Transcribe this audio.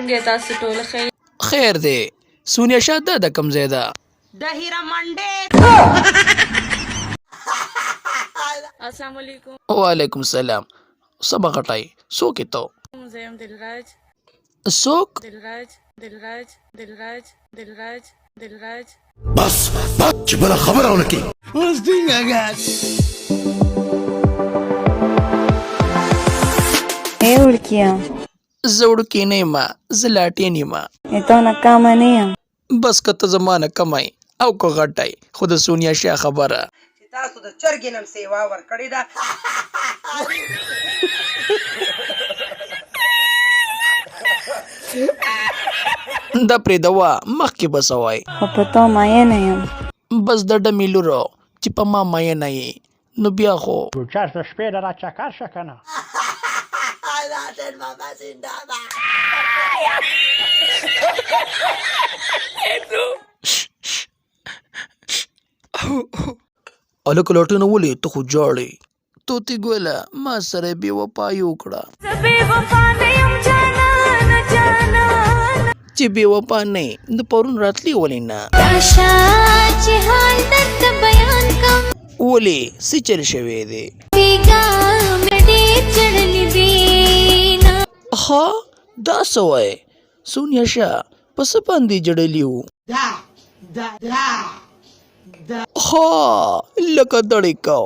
څنګه تاسو ټول خیر خیر دی سونیا شاده د کم ځای ده د هیرا منډه السلام علیکم وعلیکم السلام سبا غټای څوک یې ته زیم دلراج څوک دلراج بس چې بله خبره ونه کړي Urkia, زه وړوکی نه یم زه لاټین یم esto una cama niya. بس که ته زمانه کمای او که غټای خو د سونیا شاه خبره چې تاسو د چرګې نم سیوا ورکړې ده دا پرې دوا مخکې بسوای O po to maya niya. بس د ډمې لورو چې په ما مینه یې نو بیا خو چرته شپې له را چکر شه که نه هلکه لټونه ولې ته خو ژاړې توتي ګوله ما سره بې وفایي وکړه چې بې وفا نه یې د پرون راتلې ولې نه ولې څه چل شوی دی ها دا څه وایې سونیا شاه په څه باندې جړلي وو ها لکه دړې کو